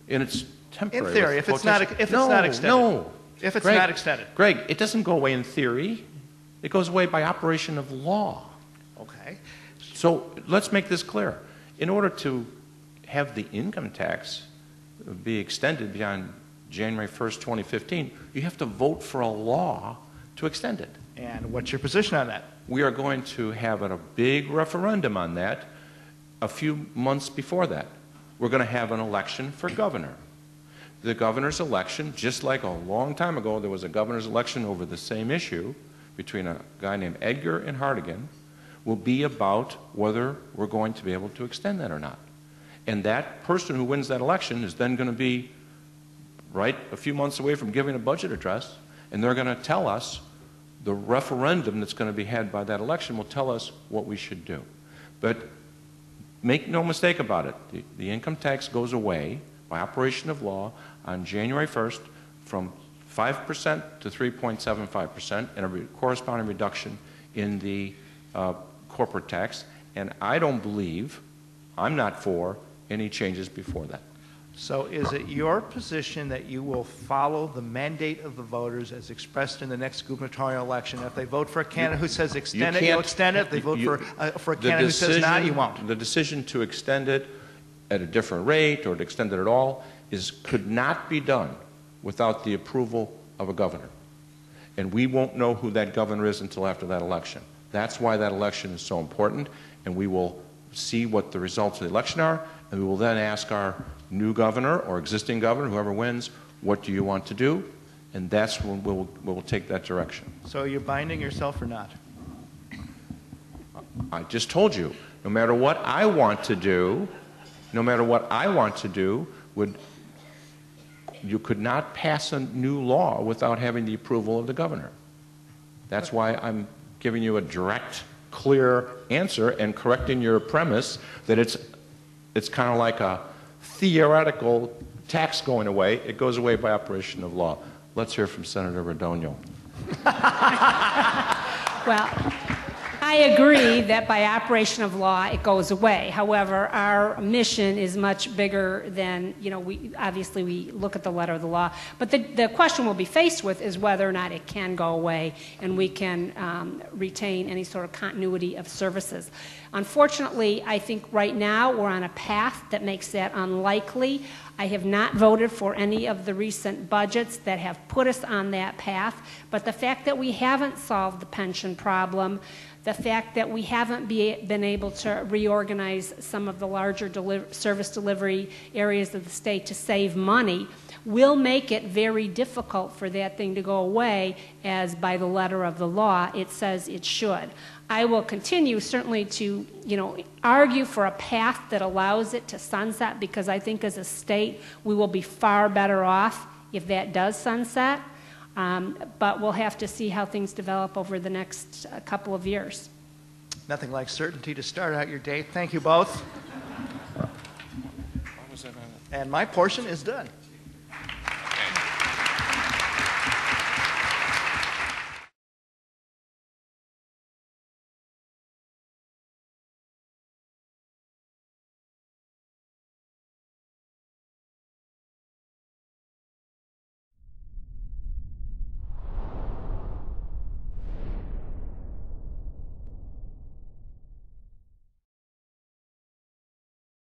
and it's temporary. In theory, if it's not extended. No. If it's Greg, not extended. Greg, it doesn't go away in theory. It goes away by operation of law. Okay. So let's make this clear. In order to have the income tax be extended beyond January 1st, 2015, you have to vote for a law to extend it. And what's your position on that? We are going to have a big referendum on that a few months before that. We're going to have an election for governor. The governor's election, just like a long time ago, there was a governor's election over the same issue between a guy named Edgar and Hardigan, will be about whether we're going to be able to extend that or not. And that person who wins that election is then going to be right a few months away from giving a budget address, and they're going to tell us, the referendum that's going to be had by that election will tell us what we should do. But make no mistake about it, the income tax goes away by operation of law on January 1st from 5% to 3.75% and a corresponding reduction in the corporate tax. And I don't believe, I'm not for any changes before that. So is it your position that you will follow the mandate of the voters as expressed in the next gubernatorial election? If they vote for a candidate who says extend it, you'll extend it. If they vote for a candidate who says not, you won't. The decision to extend it at a different rate or to extend it at all could not be done without the approval of a governor. And we won't know who that governor is until after that election. That's why that election is so important, and we will see what the results of the election are, and we will then ask our new governor or existing governor, whoever wins, what do you want to do? And that's when we'll take that direction. So are you binding yourself or not? I just told you, no matter what I want to do, you could not pass a new law without having the approval of the governor. That's why I'm giving you a direct, clear answer and correcting your premise that it's kind of like a theoretical tax going away. It goes away by operation of law. Let's hear from Senator Radogno. Well, I agree that by operation of law it goes away. However, our mission is much bigger than, we look at the letter of the law. But the question we'll be faced with is whether or not it can go away and we can retain any sort of continuity of services. Unfortunately, I think right now we're on a path that makes that unlikely. I have not voted for any of the recent budgets that have put us on that path, but the fact that we haven't solved the pension problem, the fact that we haven't been able to reorganize some of the larger service delivery areas of the state to save money will make it very difficult for that thing to go away, as by the letter of the law it says it should. I will continue certainly to argue for a path that allows it to sunset, because I think as a state we will be far better off if that does sunset. But we'll have to see how things develop over the next couple of years. Nothing like certainty to start out your day. Thank you both. And my portion is done.